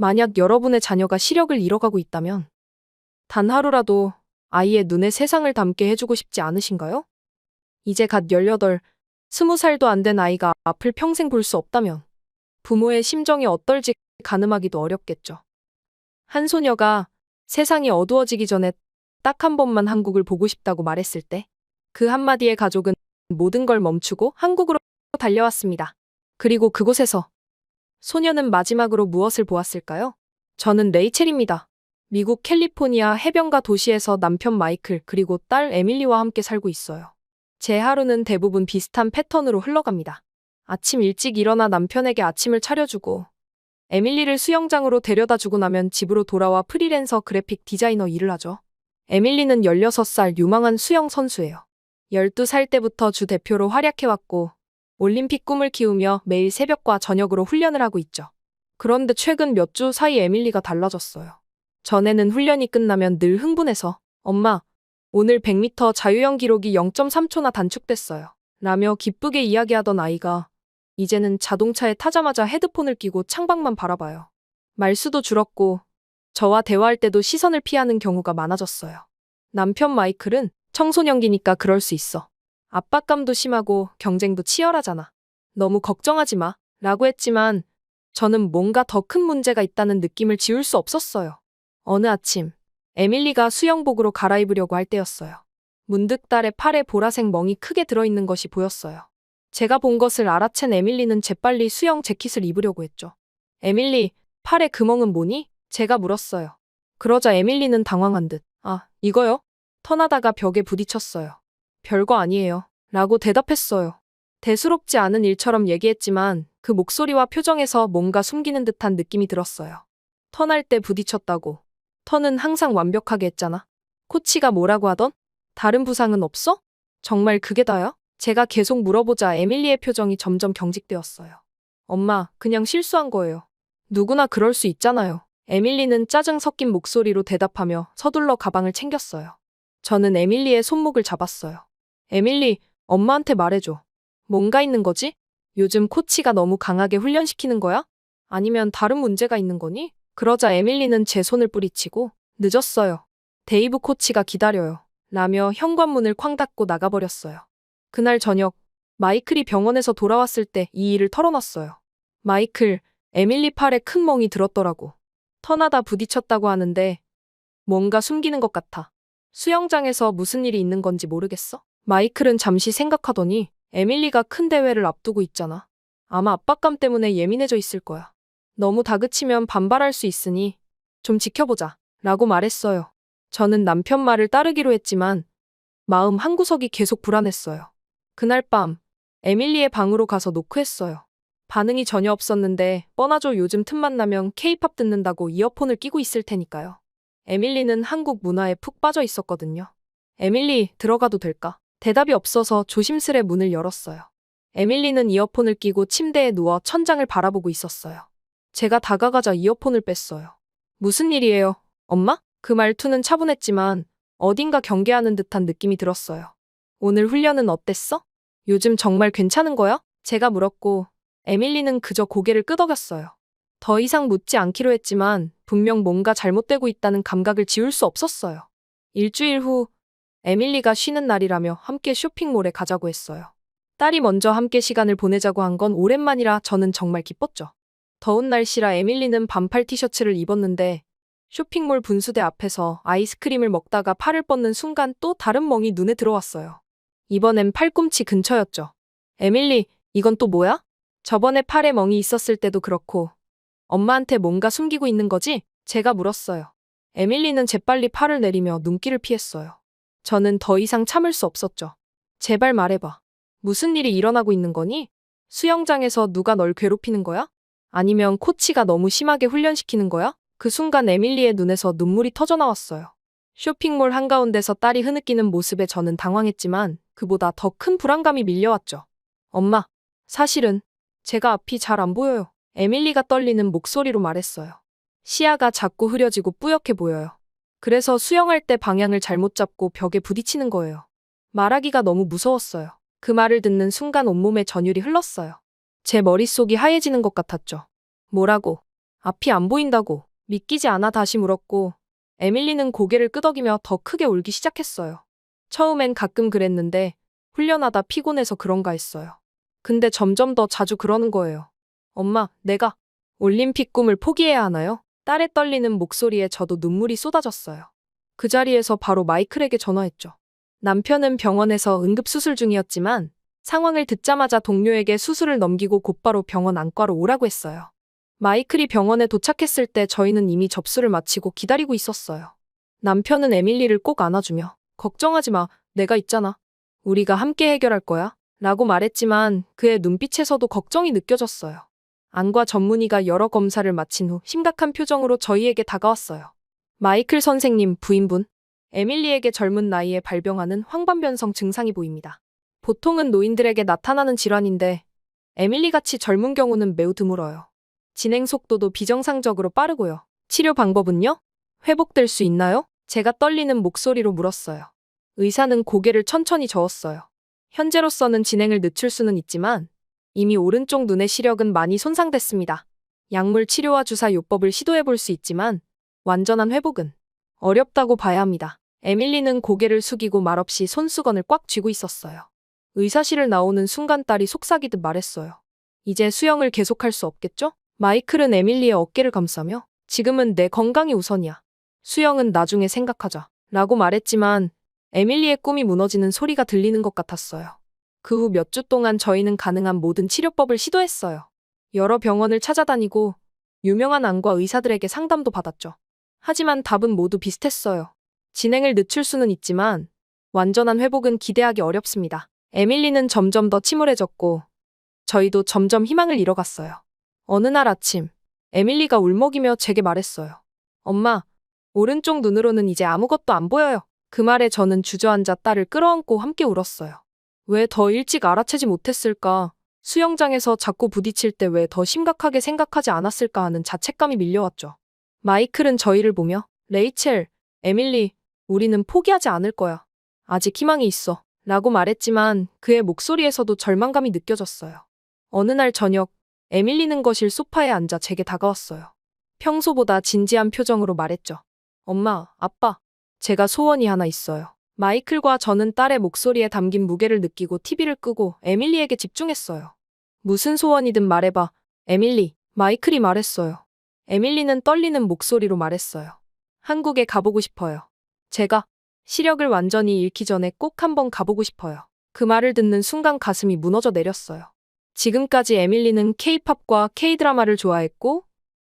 만약 여러분의 자녀가 시력을 잃어가고 있다면 단 하루라도 아이의 눈에 세상을 담게 해주고 싶지 않으신가요? 이제 갓 18, 20살도 안 된 아이가 앞을 평생 볼 수 없다면 부모의 심정이 어떨지 가늠하기도 어렵겠죠. 한 소녀가 세상이 어두워지기 전에 딱 한 번만 한국을 보고 싶다고 말했을 때 그 한마디에 가족은 모든 걸 멈추고 한국으로 달려왔습니다. 그리고 그곳에서 소녀는 마지막으로 무엇을 보았을까요? 저는 레이첼입니다. 미국 캘리포니아 해변가 도시에서 남편 마이클 그리고 딸 에밀리와 함께 살고 있어요. 제 하루는 대부분 비슷한 패턴으로 흘러갑니다. 아침 일찍 일어나 남편에게 아침을 차려주고 에밀리를 수영장으로 데려다주고 나면 집으로 돌아와 프리랜서 그래픽 디자이너 일을 하죠. 에밀리는 16살 유망한 수영 선수예요. 12살 때부터 주 대표로 활약해왔고 올림픽 꿈을 키우며 매일 새벽과 저녁으로 훈련을 하고 있죠. 그런데 최근 몇 주 사이 에밀리가 달라졌어요. 전에는 훈련이 끝나면 늘 흥분해서 엄마, 오늘 100m 자유형 기록이 0.3초나 단축됐어요. 라며 기쁘게 이야기하던 아이가 이제는 자동차에 타자마자 헤드폰을 끼고 창밖만 바라봐요. 말수도 줄었고 저와 대화할 때도 시선을 피하는 경우가 많아졌어요. 남편 마이클은 청소년기니까 그럴 수 있어. 압박감도 심하고 경쟁도 치열하잖아. 너무 걱정하지 마. 라고 했지만 저는 뭔가 더 큰 문제가 있다는 느낌을 지울 수 없었어요. 어느 아침 에밀리가 수영복으로 갈아입으려고 할 때였어요. 문득 딸의 팔에 보라색 멍이 크게 들어있는 것이 보였어요. 제가 본 것을 알아챈 에밀리는 재빨리 수영 재킷을 입으려고 했죠. 에밀리, 팔에 그 멍은 뭐니? 제가 물었어요. 그러자 에밀리는 당황한 듯 아, 이거요? 턴하다가 벽에 부딪혔어요. 별거 아니에요. 라고 대답했어요. 대수롭지 않은 일처럼 얘기했지만 그 목소리와 표정에서 뭔가 숨기는 듯한 느낌이 들었어요. 턴할 때 부딪혔다고. 턴은 항상 완벽하게 했잖아. 코치가 뭐라고 하던? 다른 부상은 없어? 정말 그게 다야? 제가 계속 물어보자 에밀리의 표정이 점점 경직되었어요. 엄마, 그냥 실수한 거예요. 누구나 그럴 수 있잖아요. 에밀리는 짜증 섞인 목소리로 대답하며 서둘러 가방을 챙겼어요. 저는 에밀리의 손목을 잡았어요. 에밀리, 엄마한테 말해줘. 뭔가 있는 거지? 요즘 코치가 너무 강하게 훈련시키는 거야? 아니면 다른 문제가 있는 거니? 그러자 에밀리는 제 손을 뿌리치고 늦었어요. 데이브 코치가 기다려요. 라며 현관문을 쾅 닫고 나가버렸어요. 그날 저녁 마이클이 병원에서 돌아왔을 때 이 일을 털어놨어요. 마이클, 에밀리 팔에 큰 멍이 들었더라고. 턴하다 부딪혔다고 하는데 뭔가 숨기는 것 같아. 수영장에서 무슨 일이 있는 건지 모르겠어? 마이클은 잠시 생각하더니 에밀리가 큰 대회를 앞두고 있잖아. 아마 압박감 때문에 예민해져 있을 거야. 너무 다그치면 반발할 수 있으니 좀 지켜보자. 라고 말했어요. 저는 남편 말을 따르기로 했지만 마음 한구석이 계속 불안했어요. 그날 밤 에밀리의 방으로 가서 노크했어요. 반응이 전혀 없었는데 뻔하죠. 요즘 틈만 나면 케이팝 듣는다고 이어폰을 끼고 있을 테니까요. 에밀리는 한국 문화에 푹 빠져 있었거든요. 에밀리, 들어가도 될까? 대답이 없어서 조심스레 문을 열었어요. 에밀리는 이어폰을 끼고 침대에 누워 천장을 바라보고 있었어요. 제가 다가가자 이어폰을 뺐어요. 무슨 일이에요, 엄마? 그 말투는 차분했지만 어딘가 경계하는 듯한 느낌이 들었어요. 오늘 훈련은 어땠어? 요즘 정말 괜찮은 거야? 제가 물었고 에밀리는 그저 고개를 끄덕였어요. 더 이상 묻지 않기로 했지만 분명 뭔가 잘못되고 있다는 감각을 지울 수 없었어요. 일주일 후 에밀리가 쉬는 날이라며 함께 쇼핑몰에 가자고 했어요. 딸이 먼저 함께 시간을 보내자고 한 건 오랜만이라 저는 정말 기뻤죠. 더운 날씨라 에밀리는 반팔 티셔츠를 입었는데 쇼핑몰 분수대 앞에서 아이스크림을 먹다가 팔을 뻗는 순간 또 다른 멍이 눈에 들어왔어요. 이번엔 팔꿈치 근처였죠. 에밀리, 이건 또 뭐야? 저번에 팔에 멍이 있었을 때도 그렇고 엄마한테 뭔가 숨기고 있는 거지? 제가 물었어요. 에밀리는 재빨리 팔을 내리며 눈길을 피했어요. 저는 더 이상 참을 수 없었죠. 제발 말해봐. 무슨 일이 일어나고 있는 거니? 수영장에서 누가 널 괴롭히는 거야? 아니면 코치가 너무 심하게 훈련시키는 거야? 그 순간 에밀리의 눈에서 눈물이 터져나왔어요. 쇼핑몰 한가운데서 딸이 흐느끼는 모습에 저는 당황했지만 그보다 더 큰 불안감이 밀려왔죠. 엄마, 사실은 제가 앞이 잘 안 보여요. 에밀리가 떨리는 목소리로 말했어요. 시야가 자꾸 흐려지고 뿌옇게 보여요. 그래서 수영할 때 방향을 잘못 잡고 벽에 부딪히는 거예요. 말하기가 너무 무서웠어요. 그 말을 듣는 순간 온몸에 전율이 흘렀어요. 제 머릿속이 하얘지는 것 같았죠. 뭐라고? 앞이 안 보인다고 믿기지 않아 다시 물었고, 에밀리는 고개를 끄덕이며 더 크게 울기 시작했어요. 처음엔 가끔 그랬는데 훈련하다 피곤해서 그런가 했어요. 근데 점점 더 자주 그러는 거예요. 엄마, 내가 올림픽 꿈을 포기해야 하나요? 딸의 떨리는 목소리에 저도 눈물이 쏟아졌어요. 그 자리에서 바로 마이클에게 전화했죠. 남편은 병원에서 응급수술 중이었지만 상황을 듣자마자 동료에게 수술을 넘기고 곧바로 병원 안과로 오라고 했어요. 마이클이 병원에 도착했을 때 저희는 이미 접수를 마치고 기다리고 있었어요. 남편은 에밀리를 꼭 안아주며 걱정하지 마, 내가 있잖아. 우리가 함께 해결할 거야. 라고 말했지만 그의 눈빛에서도 걱정이 느껴졌어요. 안과 전문의가 여러 검사를 마친 후 심각한 표정으로 저희에게 다가왔어요. 마이클 선생님, 부인분. 에밀리에게 젊은 나이에 발병하는 황반변성 증상이 보입니다. 보통은 노인들에게 나타나는 질환인데 에밀리같이 젊은 경우는 매우 드물어요. 진행 속도도 비정상적으로 빠르고요. 치료 방법은요? 회복될 수 있나요? 제가 떨리는 목소리로 물었어요. 의사는 고개를 천천히 저었어요. 현재로서는 진행을 늦출 수는 있지만 이미 오른쪽 눈의 시력은 많이 손상됐습니다. 약물 치료와 주사 요법을 시도해 볼 수 있지만 완전한 회복은 어렵다고 봐야 합니다. 에밀리는 고개를 숙이고 말없이 손수건을 꽉 쥐고 있었어요. 의사실을 나오는 순간 딸이 속삭이듯 말했어요. 이제 수영을 계속할 수 없겠죠? 마이클은 에밀리의 어깨를 감싸며 지금은 내 건강이 우선이야. 수영은 나중에 생각하자. 라고 말했지만 에밀리의 꿈이 무너지는 소리가 들리는 것 같았어요. 그 후 몇 주 동안 저희는 가능한 모든 치료법을 시도했어요. 여러 병원을 찾아다니고 유명한 안과 의사들에게 상담도 받았죠. 하지만 답은 모두 비슷했어요. 진행을 늦출 수는 있지만 완전한 회복은 기대하기 어렵습니다. 에밀리는 점점 더 침울해졌고 저희도 점점 희망을 잃어갔어요. 어느 날 아침, 에밀리가 울먹이며 제게 말했어요. 엄마, 오른쪽 눈으로는 이제 아무것도 안 보여요. 그 말에 저는 주저앉아 딸을 끌어안고 함께 울었어요. 왜 더 일찍 알아채지 못했을까? 수영장에서 자꾸 부딪힐 때 왜 더 심각하게 생각하지 않았을까 하는 자책감이 밀려왔죠. 마이클은 저희를 보며 레이첼, 에밀리, 우리는 포기하지 않을 거야. 아직 희망이 있어. 라고 말했지만 그의 목소리에서도 절망감이 느껴졌어요. 어느 날 저녁, 에밀리는 거실 소파에 앉아 제게 다가왔어요. 평소보다 진지한 표정으로 말했죠. 엄마, 아빠, 제가 소원이 하나 있어요. 마이클과 저는 딸의 목소리에 담긴 무게를 느끼고 TV를 끄고 에밀리에게 집중했어요. 무슨 소원이든 말해봐. 에밀리, 마이클이 말했어요. 에밀리는 떨리는 목소리로 말했어요. 한국에 가보고 싶어요. 제가 시력을 완전히 잃기 전에 꼭 한번 가보고 싶어요. 그 말을 듣는 순간 가슴이 무너져 내렸어요. 지금까지 에밀리는 K-팝과 K-드라마를 좋아했고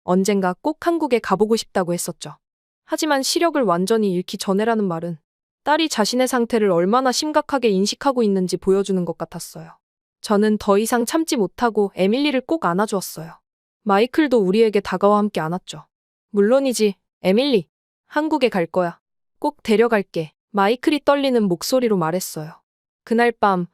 언젠가 꼭 한국에 가보고 싶다고 했었죠. 하지만 시력을 완전히 잃기 전에라는 말은 딸이 자신의 상태를 얼마나 심각하게 인식하고 있는지 보여주는 것 같았어요. 저는 더 이상 참지 못하고 에밀리를 꼭 안아주었어요. 마이클도 우리에게 다가와 함께 안았죠. 물론이지, 에밀리. 한국에 갈 거야. 꼭 데려갈게. 마이클이 떨리는 목소리로 말했어요. 그날 밤,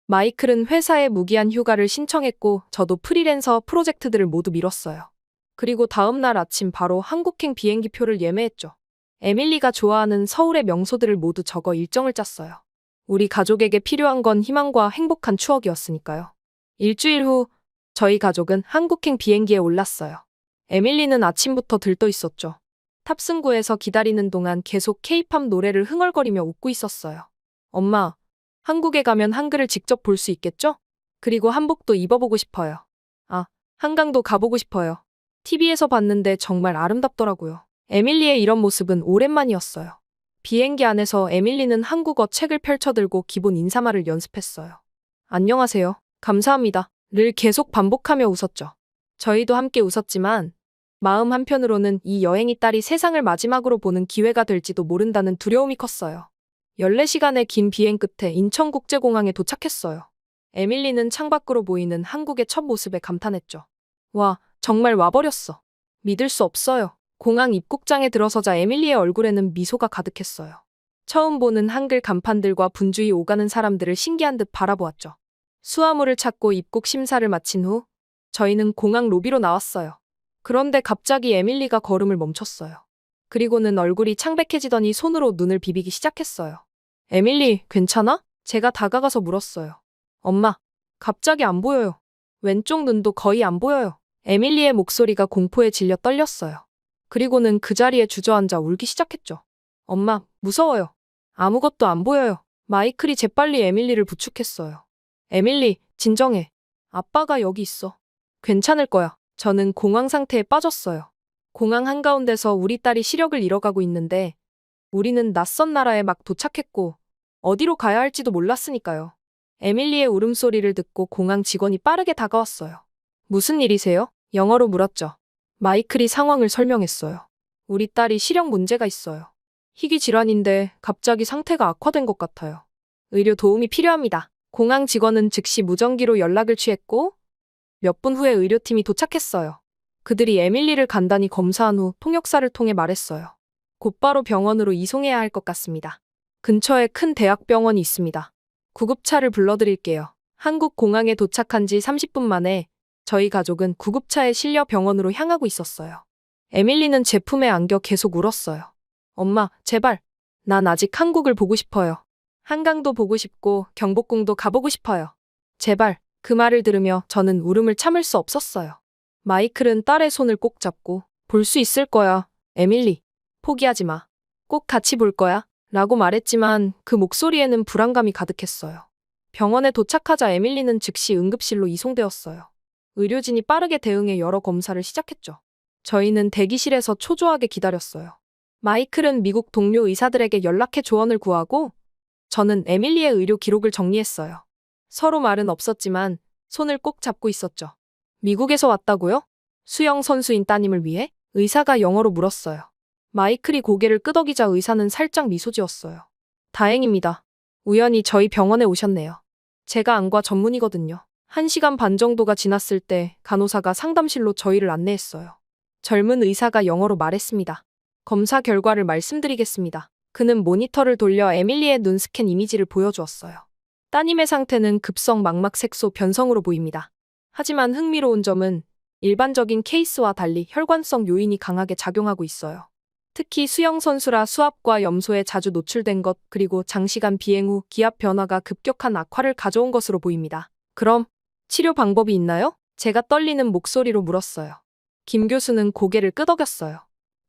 마이클은 회사에 무기한 휴가를 신청했고 저도 프리랜서 프로젝트들을 모두 미뤘어요. 그리고 다음 날 아침 바로 한국행 비행기표를 예매했죠. 에밀리가 좋아하는 서울의 명소들을 모두 적어 일정을 짰어요. 우리 가족에게 필요한 건 희망과 행복한 추억이었으니까요. 일주일 후 저희 가족은 한국행 비행기에 올랐어요. 에밀리는 아침부터 들떠 있었죠. 탑승구에서 기다리는 동안 계속 K-팝 노래를 흥얼거리며 웃고 있었어요. 엄마, 한국에 가면 한글을 직접 볼 수 있겠죠? 그리고 한복도 입어보고 싶어요. 아, 한강도 가보고 싶어요. TV에서 봤는데 정말 아름답더라고요. 에밀리의 이런 모습은 오랜만이었어요. 비행기 안에서 에밀리는 한국어 책을 펼쳐들고 기본 인사말을 연습했어요. 안녕하세요. 감사합니다. 를 계속 반복하며 웃었죠. 저희도 함께 웃었지만 마음 한편으로는 이 여행이 딸이 세상을 마지막으로 보는 기회가 될지도 모른다는 두려움이 컸어요. 14시간의 긴 비행 끝에 인천국제공항에 도착했어요. 에밀리는 창밖으로 보이는 한국의 첫 모습에 감탄했죠. 와, 정말 와버렸어. 믿을 수 없어요. 공항 입국장에 들어서자 에밀리의 얼굴에는 미소가 가득했어요. 처음 보는 한글 간판들과 분주히 오가는 사람들을 신기한 듯 바라보았죠. 수화물을 찾고 입국 심사를 마친 후 저희는 공항 로비로 나왔어요. 그런데 갑자기 에밀리가 걸음을 멈췄어요. 그리고는 얼굴이 창백해지더니 손으로 눈을 비비기 시작했어요. 에밀리, 괜찮아? 제가 다가가서 물었어요. 엄마, 갑자기 안 보여요. 왼쪽 눈도 거의 안 보여요. 에밀리의 목소리가 공포에 질려 떨렸어요. 그리고는 그 자리에 주저앉아 울기 시작했죠. 엄마, 무서워요. 아무것도 안 보여요. 마이클이 재빨리 에밀리를 부축했어요. 에밀리, 진정해. 아빠가 여기 있어. 괜찮을 거야. 저는 공황 상태에 빠졌어요. 공항 한가운데서 우리 딸이 시력을 잃어가고 있는데 우리는 낯선 나라에 막 도착했고 어디로 가야 할지도 몰랐으니까요. 에밀리의 울음소리를 듣고 공항 직원이 빠르게 다가왔어요. 무슨 일이세요? 영어로 물었죠. 마이클이 상황을 설명했어요. 우리 딸이 시력 문제가 있어요. 희귀 질환인데 갑자기 상태가 악화된 것 같아요. 의료 도움이 필요합니다. 공항 직원은 즉시 무전기로 연락을 취했고 몇 분 후에 의료팀이 도착했어요. 그들이 에밀리를 간단히 검사한 후 통역사를 통해 말했어요. 곧바로 병원으로 이송해야 할 것 같습니다. 근처에 큰 대학병원이 있습니다. 구급차를 불러드릴게요. 한국 공항에 도착한 지 30분 만에 저희 가족은 구급차에 실려 병원으로 향하고 있었어요. 에밀리는 제 품에 안겨 계속 울었어요. 엄마, 제발. 난 아직 한국을 보고 싶어요. 한강도 보고 싶고 경복궁도 가보고 싶어요. 제발. 그 말을 들으며 저는 울음을 참을 수 없었어요. 마이클은 딸의 손을 꼭 잡고 볼 수 있을 거야. 에밀리, 포기하지 마. 꼭 같이 볼 거야. 라고 말했지만 그 목소리에는 불안감이 가득했어요. 병원에 도착하자 에밀리는 즉시 응급실로 이송되었어요. 의료진이 빠르게 대응해 여러 검사를 시작했죠. 저희는 대기실에서 초조하게 기다렸어요. 마이클은 미국 동료 의사들에게 연락해 조언을 구하고 저는 에밀리의 의료 기록을 정리했어요. 서로 말은 없었지만 손을 꼭 잡고 있었죠. 미국에서 왔다고요? 수영 선수인 따님을 위해? 의사가 영어로 물었어요. 마이클이 고개를 끄덕이자 의사는 살짝 미소 지었어요. 다행입니다. 우연히 저희 병원에 오셨네요. 제가 안과 전문이거든요. 1시간 반 정도가 지났을 때 간호사가 상담실로 저희를 안내했어요. 젊은 의사가 영어로 말했습니다. 검사 결과를 말씀드리겠습니다. 그는 모니터를 돌려 에밀리의 눈 스캔 이미지를 보여주었어요. 따님의 상태는 급성 망막색소 변성으로 보입니다. 하지만 흥미로운 점은 일반적인 케이스와 달리 혈관성 요인이 강하게 작용하고 있어요. 특히 수영 선수라 수압과 염소에 자주 노출된 것 그리고 장시간 비행 후 기압 변화가 급격한 악화를 가져온 것으로 보입니다. 그럼 치료 방법이 있나요? 제가 떨리는 목소리로 물었어요. 김 교수는 고개를 끄덕였어요.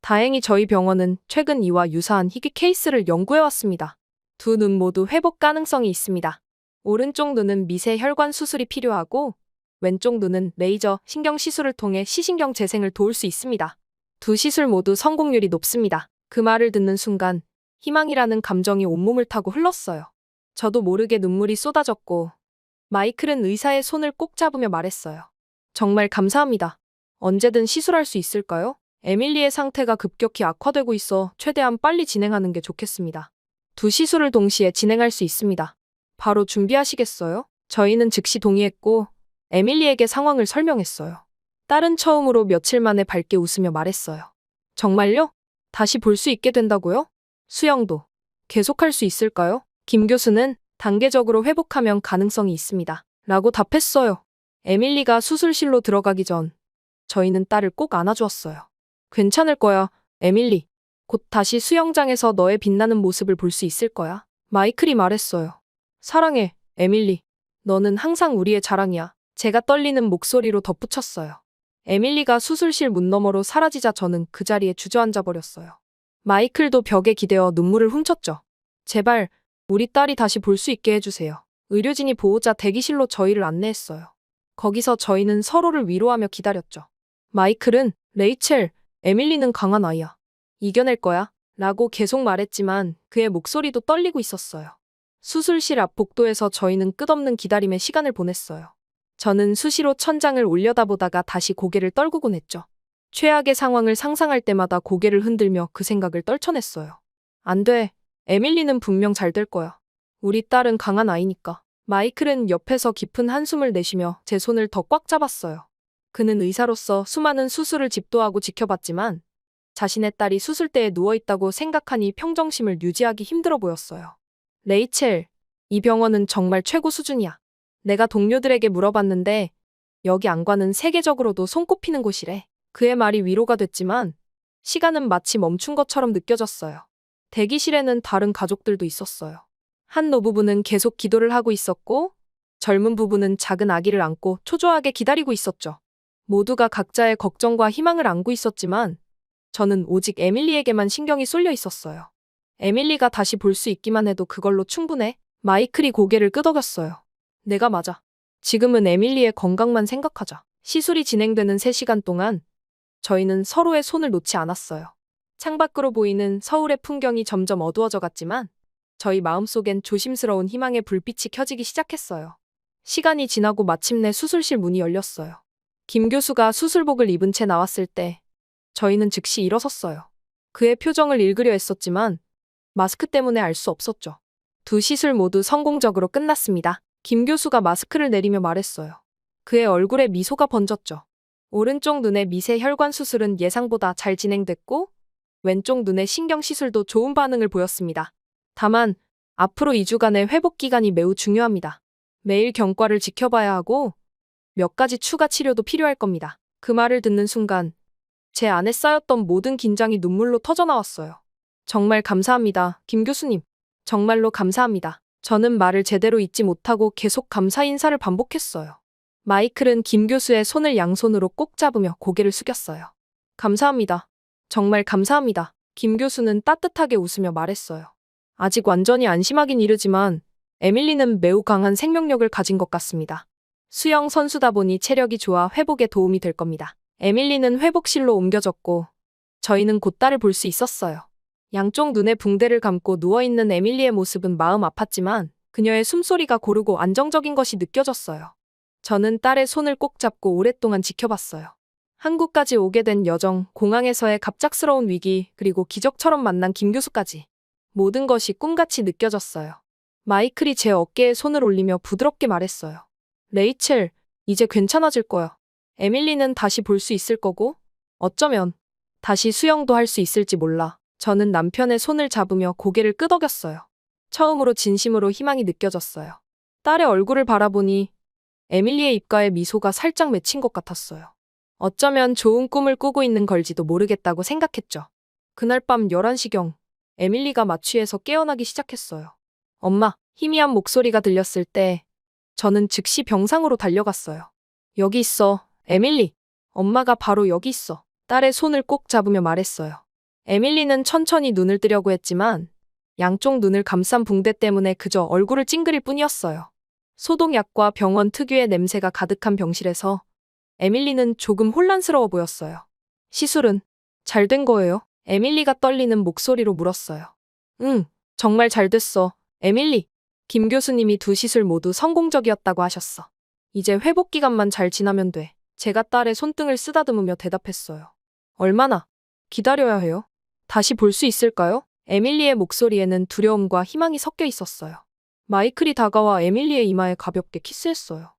다행히 저희 병원은 최근 이와 유사한 희귀 케이스를 연구해왔습니다. 두 눈 모두 회복 가능성이 있습니다. 오른쪽 눈은 미세 혈관 수술이 필요하고 왼쪽 눈은 레이저 신경 시술을 통해 시신경 재생을 도울 수 있습니다. 두 시술 모두 성공률이 높습니다. 그 말을 듣는 순간 희망이라는 감정이 온몸을 타고 흘렀어요. 저도 모르게 눈물이 쏟아졌고 마이클은 의사의 손을 꼭 잡으며 말했어요. 정말 감사합니다. 언제든 시술할 수 있을까요? 에밀리의 상태가 급격히 악화되고 있어 최대한 빨리 진행하는 게 좋겠습니다. 두 시술을 동시에 진행할 수 있습니다. 바로 준비하시겠어요? 저희는 즉시 동의했고 에밀리에게 상황을 설명했어요. 딸은 처음으로 며칠 만에 밝게 웃으며 말했어요. 정말요? 다시 볼 수 있게 된다고요? 수영도 계속할 수 있을까요? 김 교수는 단계적으로 회복하면 가능성이 있습니다. 라고 답했어요. 에밀리가 수술실로 들어가기 전 저희는 딸을 꼭 안아주었어요. 괜찮을 거야, 에밀리. 곧 다시 수영장에서 너의 빛나는 모습을 볼 수 있을 거야. 마이클이 말했어요. 사랑해, 에밀리. 너는 항상 우리의 자랑이야. 제가 떨리는 목소리로 덧붙였어요. 에밀리가 수술실 문 너머로 사라지자 저는 그 자리에 주저앉아 버렸어요. 마이클도 벽에 기대어 눈물을 훔쳤죠. 제발 우리 딸이 다시 볼 수 있게 해주세요. 의료진이 보호자 대기실로 저희를 안내했어요. 거기서 저희는 서로를 위로하며 기다렸죠. 마이클은 레이첼, 에밀리는 강한 아이야. 이겨낼 거야. 라고 계속 말했지만 그의 목소리도 떨리고 있었어요. 수술실 앞 복도에서 저희는 끝없는 기다림의 시간을 보냈어요. 저는 수시로 천장을 올려다보다가 다시 고개를 떨구곤 했죠. 최악의 상황을 상상할 때마다 고개를 흔들며 그 생각을 떨쳐냈어요. 안 돼. 에밀리는 분명 잘 될 거야. 우리 딸은 강한 아이니까. 마이클은 옆에서 깊은 한숨을 내쉬며 제 손을 더 꽉 잡았어요. 그는 의사로서 수많은 수술을 집도하고 지켜봤지만 자신의 딸이 수술대에 누워있다고 생각하니 평정심을 유지하기 힘들어 보였어요. 레이첼, 이 병원은 정말 최고 수준이야. 내가 동료들에게 물어봤는데 여기 안과는 세계적으로도 손꼽히는 곳이래. 그의 말이 위로가 됐지만 시간은 마치 멈춘 것처럼 느껴졌어요. 대기실에는 다른 가족들도 있었어요. 한 노부부는 계속 기도를 하고 있었고 젊은 부부는 작은 아기를 안고 초조하게 기다리고 있었죠. 모두가 각자의 걱정과 희망을 안고 있었지만 저는 오직 에밀리에게만 신경이 쏠려 있었어요. 에밀리가 다시 볼 수 있기만 해도 그걸로 충분해. 마이클이 고개를 끄덕였어요. 내가 맞아. 지금은 에밀리의 건강만 생각하자. 시술이 진행되는 3시간 동안 저희는 서로의 손을 놓지 않았어요. 창밖으로 보이는 서울의 풍경이 점점 어두워져 갔지만 저희 마음속엔 조심스러운 희망의 불빛이 켜지기 시작했어요. 시간이 지나고 마침내 수술실 문이 열렸어요. 김 교수가 수술복을 입은 채 나왔을 때 저희는 즉시 일어섰어요. 그의 표정을 읽으려 했었지만 마스크 때문에 알 수 없었죠. 2시술 모두 성공적으로 끝났습니다. 김 교수가 마스크를 내리며 말했어요. 그의 얼굴에 미소가 번졌죠. 오른쪽 눈의 미세 혈관 수술은 예상보다 잘 진행됐고 왼쪽 눈의 신경 시술도 좋은 반응을 보였습니다. 다만 앞으로 2주간의 회복 기간이 매우 중요합니다. 매일 경과를 지켜봐야 하고 몇 가지 추가 치료도 필요할 겁니다. 그 말을 듣는 순간 제 안에 쌓였던 모든 긴장이 눈물로 터져나왔어요. 정말 감사합니다, 김 교수님. 정말로 감사합니다. 저는 말을 제대로 잇지 못하고 계속 감사 인사를 반복했어요. 마이클은 김 교수의 손을 양손으로 꼭 잡으며 고개를 숙였어요. 감사합니다. 정말 감사합니다. 김 교수는 따뜻하게 웃으며 말했어요. 아직 완전히 안심하긴 이르지만 에밀리는 매우 강한 생명력을 가진 것 같습니다. 수영 선수다 보니 체력이 좋아 회복에 도움이 될 겁니다. 에밀리는 회복실로 옮겨졌고 저희는 곧 딸을 볼 수 있었어요. 양쪽 눈에 붕대를 감고 누워있는 에밀리의 모습은 마음 아팠지만 그녀의 숨소리가 고르고 안정적인 것이 느껴졌어요. 저는 딸의 손을 꼭 잡고 오랫동안 지켜봤어요. 한국까지 오게 된 여정, 공항에서의 갑작스러운 위기, 그리고 기적처럼 만난 김 교수까지. 모든 것이 꿈같이 느껴졌어요. 마이클이 제 어깨에 손을 올리며 부드럽게 말했어요. 레이첼, 이제 괜찮아질 거야. 에밀리는 다시 볼 수 있을 거고, 어쩌면 다시 수영도 할 수 있을지 몰라. 저는 남편의 손을 잡으며 고개를 끄덕였어요. 처음으로 진심으로 희망이 느껴졌어요. 딸의 얼굴을 바라보니 에밀리의 입가에 미소가 살짝 맺힌 것 같았어요. 어쩌면 좋은 꿈을 꾸고 있는 걸지도 모르겠다고 생각했죠. 그날 밤 11시경, 에밀리가 마취에서 깨어나기 시작했어요. 엄마, 희미한 목소리가 들렸을 때 저는 즉시 병상으로 달려갔어요. 여기 있어, 에밀리. 엄마가 바로 여기 있어. 딸의 손을 꼭 잡으며 말했어요. 에밀리는 천천히 눈을 뜨려고 했지만 양쪽 눈을 감싼 붕대 때문에 그저 얼굴을 찡그릴 뿐이었어요. 소독약과 병원 특유의 냄새가 가득한 병실에서 에밀리는 조금 혼란스러워 보였어요. 시술은 잘 된 거예요? 에밀리가 떨리는 목소리로 물었어요. 응, 정말 잘 됐어, 에밀리. 김 교수님이 2시술 모두 성공적이었다고 하셨어. 이제 회복 기간만 잘 지나면 돼. 제가 딸의 손등을 쓰다듬으며 대답했어요. 얼마나 기다려야 해요? 다시 볼 수 있을까요? 에밀리의 목소리에는 두려움과 희망이 섞여 있었어요. 마이클이 다가와 에밀리의 이마에 가볍게 키스했어요.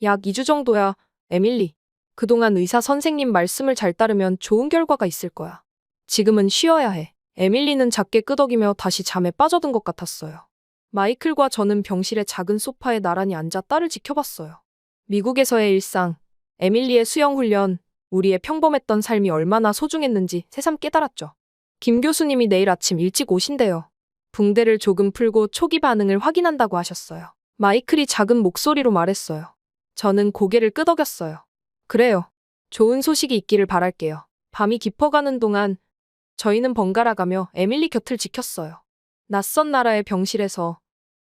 약 2주 정도야, 에밀리. 그동안 의사 선생님 말씀을 잘 따르면 좋은 결과가 있을 거야. 지금은 쉬어야 해. 에밀리는 작게 끄덕이며 다시 잠에 빠져든 것 같았어요. 마이클과 저는 병실의 작은 소파에 나란히 앉아 딸을 지켜봤어요. 미국에서의 일상, 에밀리의 수영 훈련, 우리의 평범했던 삶이 얼마나 소중했는지 새삼 깨달았죠. 김 교수님이 내일 아침 일찍 오신대요. 붕대를 조금 풀고 초기 반응을 확인한다고 하셨어요. 마이클이 작은 목소리로 말했어요. 저는 고개를 끄덕였어요. 그래요. 좋은 소식이 있기를 바랄게요. 밤이 깊어가는 동안 저희는 번갈아가며 에밀리 곁을 지켰어요. 낯선 나라의 병실에서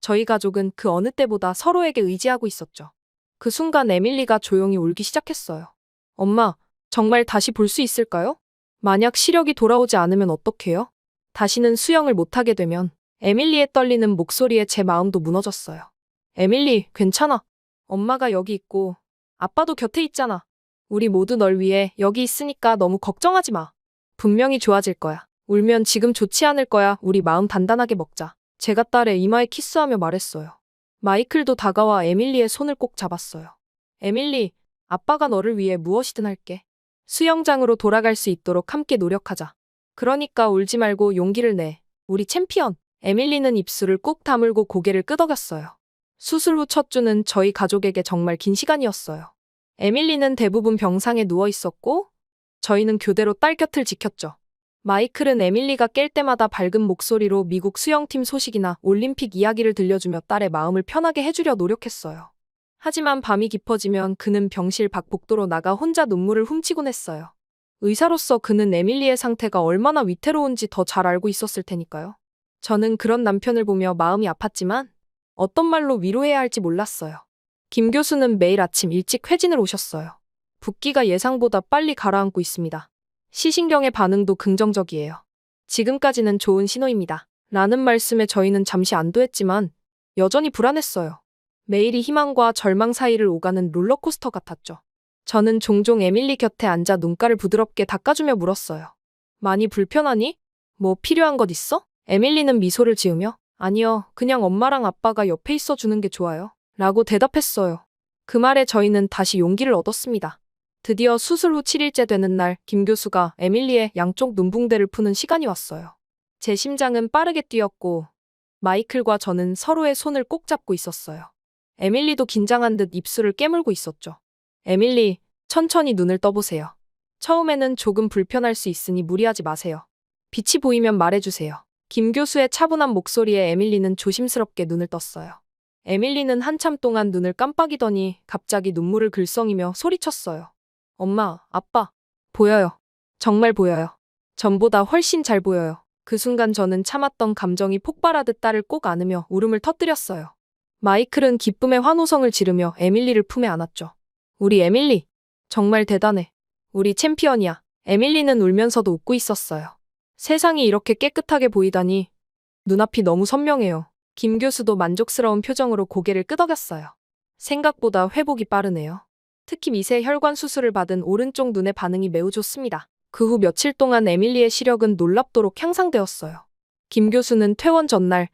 저희 가족은 그 어느 때보다 서로에게 의지하고 있었죠. 그 순간 에밀리가 조용히 울기 시작했어요. 엄마, 정말 다시 볼 수 있을까요? 만약 시력이 돌아오지 않으면 어떡해요? 다시는 수영을 못하게 되면. 에밀리의 떨리는 목소리에 제 마음도 무너졌어요. 에밀리, 괜찮아. 엄마가 여기 있고 아빠도 곁에 있잖아. 우리 모두 널 위해 여기 있으니까 너무 걱정하지 마. 분명히 좋아질 거야. 울면 지금 좋지 않을 거야. 우리 마음 단단하게 먹자. 제가 딸의 이마에 키스하며 말했어요. 마이클도 다가와 에밀리의 손을 꼭 잡았어요. 에밀리, 아빠가 너를 위해 무엇이든 할게. 수영장으로 돌아갈 수 있도록 함께 노력하자. 그러니까 울지 말고 용기를 내. 우리 챔피언. 에밀리는 입술을 꼭 다물고 고개를 끄덕였어요. 수술 후 첫 주는 저희 가족에게 정말 긴 시간이었어요. 에밀리는 대부분 병상에 누워 있었고 저희는 교대로 딸 곁을 지켰죠. 마이클은 에밀리가 깰 때마다 밝은 목소리로 미국 수영팀 소식이나 올림픽 이야기를 들려주며 딸의 마음을 편하게 해주려 노력했어요. 하지만 밤이 깊어지면 그는 병실 밖 복도로 나가 혼자 눈물을 훔치곤 했어요. 의사로서 그는 에밀리의 상태가 얼마나 위태로운지 더 잘 알고 있었을 테니까요. 저는 그런 남편을 보며 마음이 아팠지만 어떤 말로 위로해야 할지 몰랐어요. 김 교수는 매일 아침 일찍 회진을 오셨어요. 붓기가 예상보다 빨리 가라앉고 있습니다. 시신경의 반응도 긍정적이에요. 지금까지는 좋은 신호입니다. 라는 말씀에 저희는 잠시 안도했지만 여전히 불안했어요. 매일이 희망과 절망 사이를 오가는 롤러코스터 같았죠. 저는 종종 에밀리 곁에 앉아 눈가를 부드럽게 닦아주며 물었어요. 많이 불편하니? 뭐 필요한 것 있어? 에밀리는 미소를 지으며 아니요, 그냥 엄마랑 아빠가 옆에 있어 주는 게 좋아요. 라고 대답했어요. 그 말에 저희는 다시 용기를 얻었습니다. 드디어 수술 후 7일째 되는 날, 김 교수가 에밀리의 양쪽 눈붕대를 푸는 시간이 왔어요. 제 심장은 빠르게 뛰었고 마이클과 저는 서로의 손을 꼭 잡고 있었어요. 에밀리도 긴장한 듯 입술을 깨물고 있었죠. 에밀리, 천천히 눈을 떠보세요. 처음에는 조금 불편할 수 있으니 무리하지 마세요. 빛이 보이면 말해주세요. 김 교수의 차분한 목소리에 에밀리는 조심스럽게 눈을 떴어요. 에밀리는 한참 동안 눈을 깜빡이더니 갑자기 눈물을 글썽이며 소리쳤어요. 엄마, 아빠, 보여요. 정말 보여요. 전보다 훨씬 잘 보여요. 그 순간 저는 참았던 감정이 폭발하듯 딸을 꼭 안으며 울음을 터뜨렸어요. 마이클은 기쁨의 환호성을 지르며 에밀리를 품에 안았죠. 우리 에밀리, 정말 대단해. 우리 챔피언이야. 에밀리는 울면서도 웃고 있었어요. 세상이 이렇게 깨끗하게 보이다니 눈앞이 너무 선명해요. 김 교수도 만족스러운 표정으로 고개를 끄덕였어요. 생각보다 회복이 빠르네요. 특히 미세 혈관 수술을 받은 오른쪽 눈의 반응이 매우 좋습니다. 그 후 며칠 동안 에밀리의 시력은 놀랍도록 향상되었어요. 김 교수는 퇴원 전날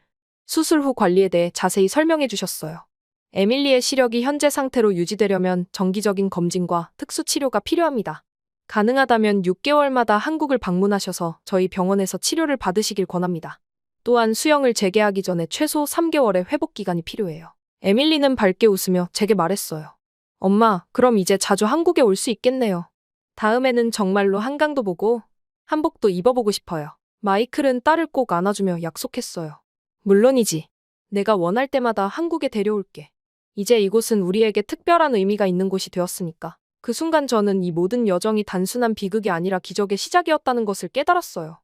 수술 후 관리에 대해 자세히 설명해 주셨어요. 에밀리의 시력이 현재 상태로 유지되려면 정기적인 검진과 특수 치료가 필요합니다. 가능하다면 6개월마다 한국을 방문하셔서 저희 병원에서 치료를 받으시길 권합니다. 또한 수영을 재개하기 전에 최소 3개월의 회복 기간이 필요해요. 에밀리는 밝게 웃으며 제게 말했어요. 엄마, 그럼 이제 자주 한국에 올 수 있겠네요. 다음에는 정말로 한강도 보고 한복도 입어보고 싶어요. 마이클은 딸을 꼭 안아주며 약속했어요. 물론이지. 내가 원할 때마다 한국에 데려올게. 이제 이곳은 우리에게 특별한 의미가 있는 곳이 되었으니까. 그 순간 저는 이 모든 여정이 단순한 비극이 아니라 기적의 시작이었다는 것을 깨달았어요.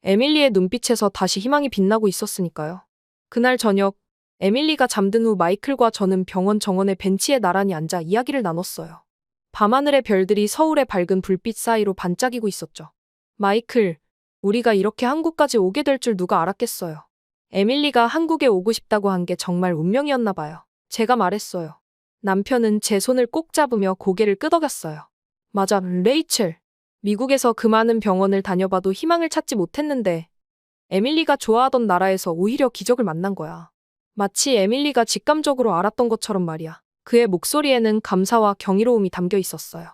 에밀리의 눈빛에서 다시 희망이 빛나고 있었으니까요. 그날 저녁, 에밀리가 잠든 후 마이클과 저는 병원 정원의 벤치에 나란히 앉아 이야기를 나눴어요. 밤하늘의 별들이 서울의 밝은 불빛 사이로 반짝이고 있었죠. 마이클, 우리가 이렇게 한국까지 오게 될 줄 누가 알았겠어요. 에밀리가 한국에 오고 싶다고 한 게 정말 운명이었나 봐요. 제가 말했어요. 남편은 제 손을 꼭 잡으며 고개를 끄덕였어요. 맞아, 레이첼. 미국에서 그 많은 병원을 다녀봐도 희망을 찾지 못했는데 에밀리가 좋아하던 나라에서 오히려 기적을 만난 거야. 마치 에밀리가 직감적으로 알았던 것처럼 말이야. 그의 목소리에는 감사와 경이로움이 담겨 있었어요.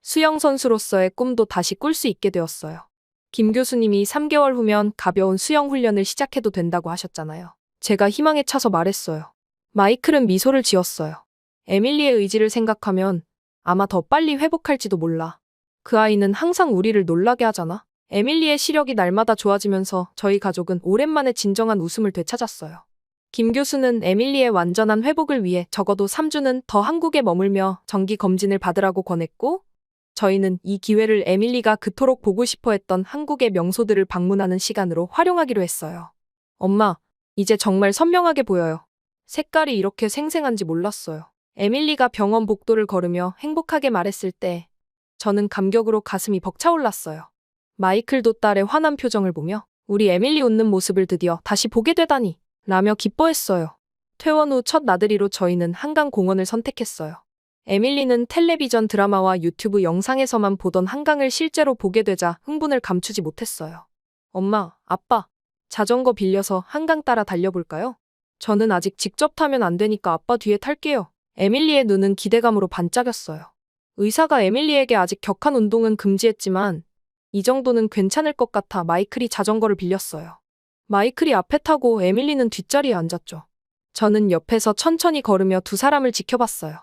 수영 선수로서의 꿈도 다시 꿀 수 있게 되었어요. 김 교수님이 3개월 후면 가벼운 수영 훈련을 시작해도 된다고 하셨잖아요. 제가 희망에 차서 말했어요. 마이클은 미소를 지었어요. 에밀리의 의지를 생각하면 아마 더 빨리 회복할지도 몰라. 그 아이는 항상 우리를 놀라게 하잖아. 에밀리의 시력이 날마다 좋아지면서 저희 가족은 오랜만에 진정한 웃음을 되찾았어요. 김 교수는 에밀리의 완전한 회복을 위해 적어도 3주는 더 한국에 머물며 정기 검진을 받으라고 권했고, 저희는 이 기회를 에밀리가 그토록 보고 싶어 했던 한국의 명소들을 방문하는 시간으로 활용하기로 했어요. 엄마, 이제 정말 선명하게 보여요. 색깔이 이렇게 생생한지 몰랐어요. 에밀리가 병원 복도를 걸으며 행복하게 말했을 때 저는 감격으로 가슴이 벅차올랐어요. 마이클도 딸의 환한 표정을 보며 우리 에밀리 웃는 모습을 드디어 다시 보게 되다니 라며 기뻐했어요. 퇴원 후 첫 나들이로 저희는 한강공원을 선택했어요. 에밀리는 텔레비전 드라마와 유튜브 영상에서만 보던 한강을 실제로 보게 되자 흥분을 감추지 못했어요. 엄마, 아빠, 자전거 빌려서 한강 따라 달려볼까요? 저는 아직 직접 타면 안 되니까 아빠 뒤에 탈게요. 에밀리의 눈은 기대감으로 반짝였어요. 의사가 에밀리에게 아직 격한 운동은 금지했지만 이 정도는 괜찮을 것 같아 마이클이 자전거를 빌렸어요. 마이클이 앞에 타고 에밀리는 뒷자리에 앉았죠. 저는 옆에서 천천히 걸으며 두 사람을 지켜봤어요.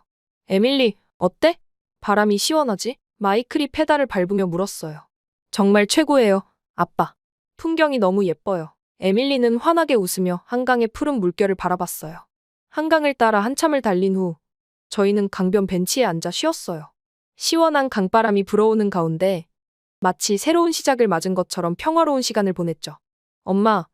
에밀리, 어때? 바람이 시원하지? 마이클이 페달을 밟으며 물었어요. 정말 최고예요, 아빠. 풍경이 너무 예뻐요. 에밀리는 환하게 웃으며 한강의 푸른 물결을 바라봤어요. 한강을 따라 한참을 달린 후 저희는 강변 벤치에 앉아 쉬었어요. 시원한 강바람이 불어오는 가운데 마치 새로운 시작을 맞은 것처럼 평화로운 시간을 보냈죠. 엄마,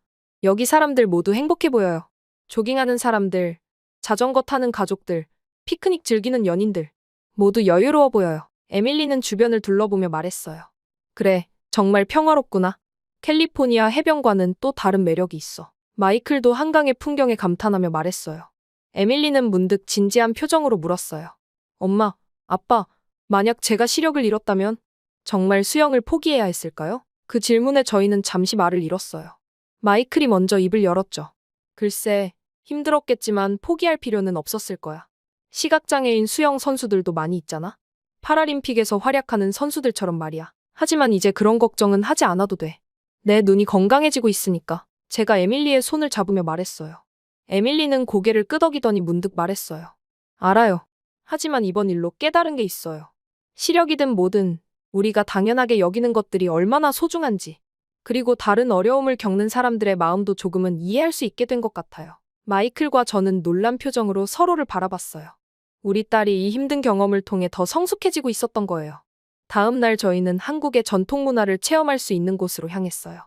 여기 사람들 모두 행복해 보여요. 조깅하는 사람들, 자전거 타는 가족들, 피크닉 즐기는 연인들, 모두 여유로워 보여요. 에밀리는 주변을 둘러보며 말했어요. 그래, 정말 평화롭구나. 캘리포니아 해변과는 또 다른 매력이 있어. 마이클도 한강의 풍경에 감탄하며 말했어요. 에밀리는 문득 진지한 표정으로 물었어요. 엄마, 아빠, 만약 제가 시력을 잃었다면 정말 수영을 포기해야 했을까요? 그 질문에 저희는 잠시 말을 잃었어요. 마이클이 먼저 입을 열었죠. 글쎄, 힘들었겠지만 포기할 필요는 없었을 거야. 시각장애인 수영 선수들도 많이 있잖아. 파라림픽에서 활약하는 선수들처럼 말이야. 하지만 이제 그런 걱정은 하지 않아도 돼. 내 눈이 건강해지고 있으니까. 제가 에밀리의 손을 잡으며 말했어요. 에밀리는 고개를 끄덕이더니 문득 말했어요. 알아요. 하지만 이번 일로 깨달은 게 있어요. 시력이든 뭐든 우리가 당연하게 여기는 것들이 얼마나 소중한지, 그리고 다른 어려움을 겪는 사람들의 마음도 조금은 이해할 수 있게 된 것 같아요. 마이클과 저는 놀란 표정으로 서로를 바라봤어요. 우리 딸이 이 힘든 경험을 통해 더 성숙해지고 있었던 거예요. 다음 날 저희는 한국의 전통 문화를 체험할 수 있는 곳으로 향했어요.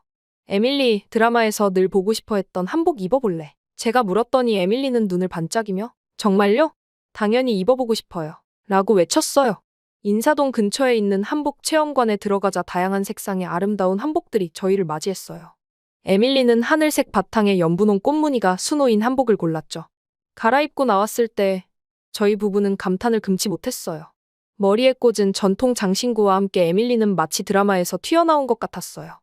에밀리, 드라마에서 늘 보고 싶어 했던 한복 입어볼래? 제가 물었더니 에밀리는 눈을 반짝이며 정말요? 당연히 입어보고 싶어요. 라고 외쳤어요. 인사동 근처에 있는 한복 체험관에 들어가자 다양한 색상의 아름다운 한복들이 저희를 맞이했어요. 에밀리는 하늘색 바탕에 연분홍 꽃무늬가 수놓인 한복을 골랐죠. 갈아입고 나왔을 때 저희 부부는 감탄을 금치 못했어요. 머리에 꽂은 전통 장신구와 함께 에밀리는 마치 드라마에서 튀어나온 것 같았어요.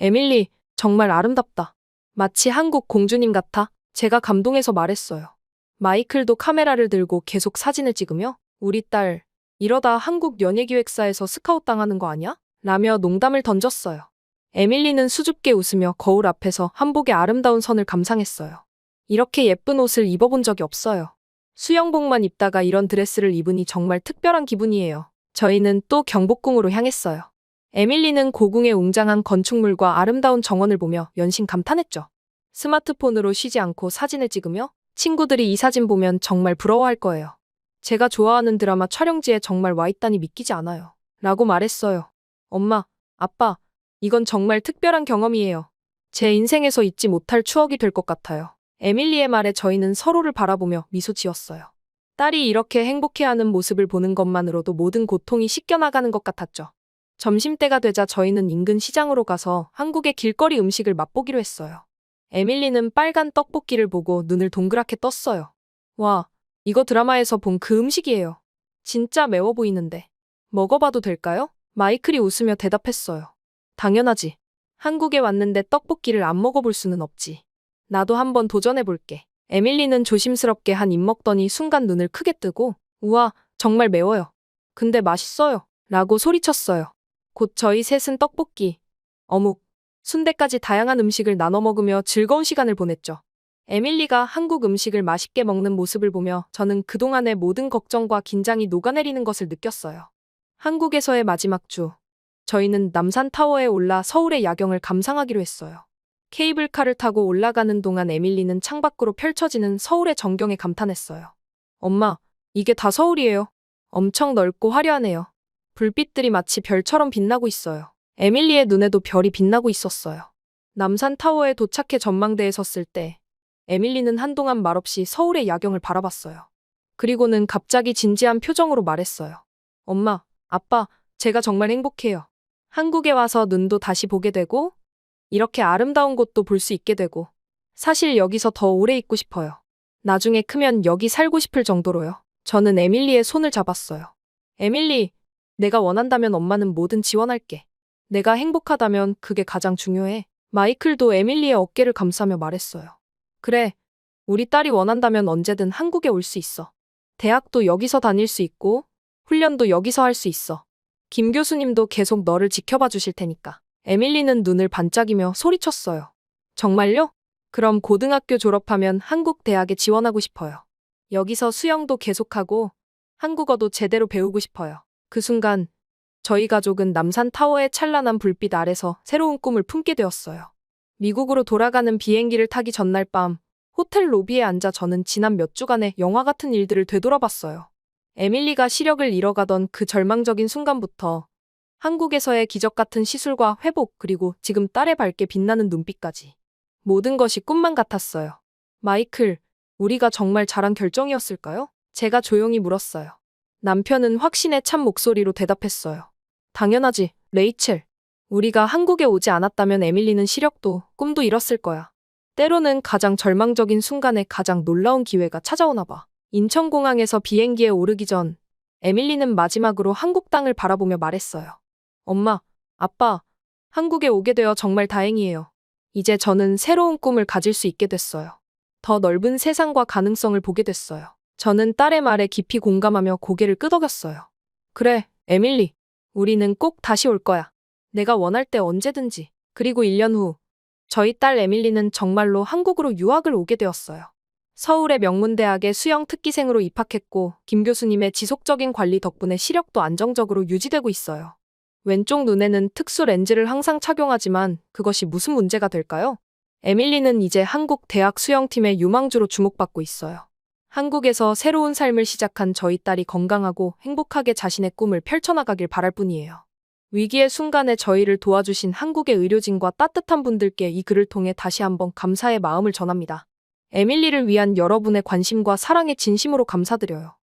에밀리, 정말 아름답다. 마치 한국 공주님 같아. 제가 감동해서 말했어요. 마이클도 카메라를 들고 계속 사진을 찍으며 우리 딸, 이러다 한국 연예기획사에서 스카웃 당하는 거 아니야? 라며 농담을 던졌어요. 에밀리는 수줍게 웃으며 거울 앞에서 한복의 아름다운 선을 감상했어요. 이렇게 예쁜 옷을 입어본 적이 없어요. 수영복만 입다가 이런 드레스를 입으니 정말 특별한 기분이에요. 저희는 또 경복궁으로 향했어요. 에밀리는 고궁의 웅장한 건축물과 아름다운 정원을 보며 연신 감탄했죠. 스마트폰으로 쉬지 않고 사진을 찍으며 친구들이 이 사진 보면 정말 부러워할 거예요. 제가 좋아하는 드라마 촬영지에 정말 와 있다니 믿기지 않아요. 라고 말했어요. 엄마, 아빠, 이건 정말 특별한 경험이에요. 제 인생에서 잊지 못할 추억이 될 것 같아요. 에밀리의 말에 저희는 서로를 바라보며 미소 지었어요. 딸이 이렇게 행복해하는 모습을 보는 것만으로도 모든 고통이 씻겨나가는 것 같았죠. 점심때가 되자 저희는 인근 시장으로 가서 한국의 길거리 음식을 맛보기로 했어요. 에밀리는 빨간 떡볶이를 보고 눈을 동그랗게 떴어요. 와, 이거 드라마에서 본 그 음식이에요. 진짜 매워 보이는데. 먹어봐도 될까요? 마이클이 웃으며 대답했어요. 당연하지. 한국에 왔는데 떡볶이를 안 먹어볼 수는 없지. 나도 한번 도전해볼게. 에밀리는 조심스럽게 한 입 먹더니 순간 눈을 크게 뜨고 우와, 정말 매워요. 근데 맛있어요. 라고 소리쳤어요. 곧 저희 셋은 떡볶이, 어묵, 순대까지 다양한 음식을 나눠 먹으며 즐거운 시간을 보냈죠. 에밀리가 한국 음식을 맛있게 먹는 모습을 보며 저는 그동안의 모든 걱정과 긴장이 녹아내리는 것을 느꼈어요. 한국에서의 마지막 주, 저희는 남산타워에 올라 서울의 야경을 감상하기로 했어요. 케이블카를 타고 올라가는 동안 에밀리는 창밖으로 펼쳐지는 서울의 전경에 감탄했어요. 엄마, 이게 다 서울이에요. 엄청 넓고 화려하네요. 불빛들이 마치 별처럼 빛나고 있어요. 에밀리의 눈에도 별이 빛나고 있었어요. 남산타워에 도착해 전망대에 섰을 때 에밀리는 한동안 말없이 서울의 야경을 바라봤어요. 그리고는 갑자기 진지한 표정으로 말했어요. 엄마, 아빠, 제가 정말 행복해요. 한국에 와서 눈도 다시 보게 되고 이렇게 아름다운 곳도 볼 수 있게 되고 사실 여기서 더 오래 있고 싶어요. 나중에 크면 여기 살고 싶을 정도로요. 저는 에밀리의 손을 잡았어요. 에밀리, 내가 원한다면 엄마는 뭐든 지원할게. 내가 행복하다면 그게 가장 중요해. 마이클도 에밀리의 어깨를 감싸며 말했어요. 그래, 우리 딸이 원한다면 언제든 한국에 올 수 있어. 대학도 여기서 다닐 수 있고 훈련도 여기서 할 수 있어. 김 교수님도 계속 너를 지켜봐 주실 테니까. 에밀리는 눈을 반짝이며 소리쳤어요. 정말요? 그럼 고등학교 졸업하면 한국 대학에 지원하고 싶어요. 여기서 수영도 계속하고 한국어도 제대로 배우고 싶어요. 그 순간 저희 가족은 남산타워의 찬란한 불빛 아래서 새로운 꿈을 품게 되었어요. 미국으로 돌아가는 비행기를 타기 전날 밤 호텔 로비에 앉아 저는 지난 몇 주간의 영화 같은 일들을 되돌아봤어요. 에밀리가 시력을 잃어가던 그 절망적인 순간부터 한국에서의 기적 같은 시술과 회복, 그리고 지금 딸의 밝게 빛나는 눈빛까지 모든 것이 꿈만 같았어요. 마이클, 우리가 정말 잘한 결정이었을까요? 제가 조용히 물었어요. 남편은 확신에 찬 목소리로 대답했어요. 당연하지, 레이첼. 우리가 한국에 오지 않았다면 에밀리는 시력도 꿈도 잃었을 거야. 때로는 가장 절망적인 순간에 가장 놀라운 기회가 찾아오나 봐. 인천공항에서 비행기에 오르기 전 에밀리는 마지막으로 한국 땅을 바라보며 말했어요. 엄마, 아빠, 한국에 오게 되어 정말 다행이에요. 이제 저는 새로운 꿈을 가질 수 있게 됐어요. 더 넓은 세상과 가능성을 보게 됐어요. 저는 딸의 말에 깊이 공감하며 고개를 끄덕였어요. 그래, 에밀리. 우리는 꼭 다시 올 거야. 내가 원할 때 언제든지. 그리고 1년 후, 저희 딸 에밀리는 정말로 한국으로 유학을 오게 되었어요. 서울의 명문대학에 수영 특기생으로 입학했고, 김 교수님의 지속적인 관리 덕분에 시력도 안정적으로 유지되고 있어요. 왼쪽 눈에는 특수 렌즈를 항상 착용하지만 그것이 무슨 문제가 될까요? 에밀리는 이제 한국 대학 수영팀의 유망주로 주목받고 있어요. 한국에서 새로운 삶을 시작한 저희 딸이 건강하고 행복하게 자신의 꿈을 펼쳐나가길 바랄 뿐이에요. 위기의 순간에 저희를 도와주신 한국의 의료진과 따뜻한 분들께 이 글을 통해 다시 한번 감사의 마음을 전합니다. 에밀리를 위한 여러분의 관심과 사랑에 진심으로 감사드려요.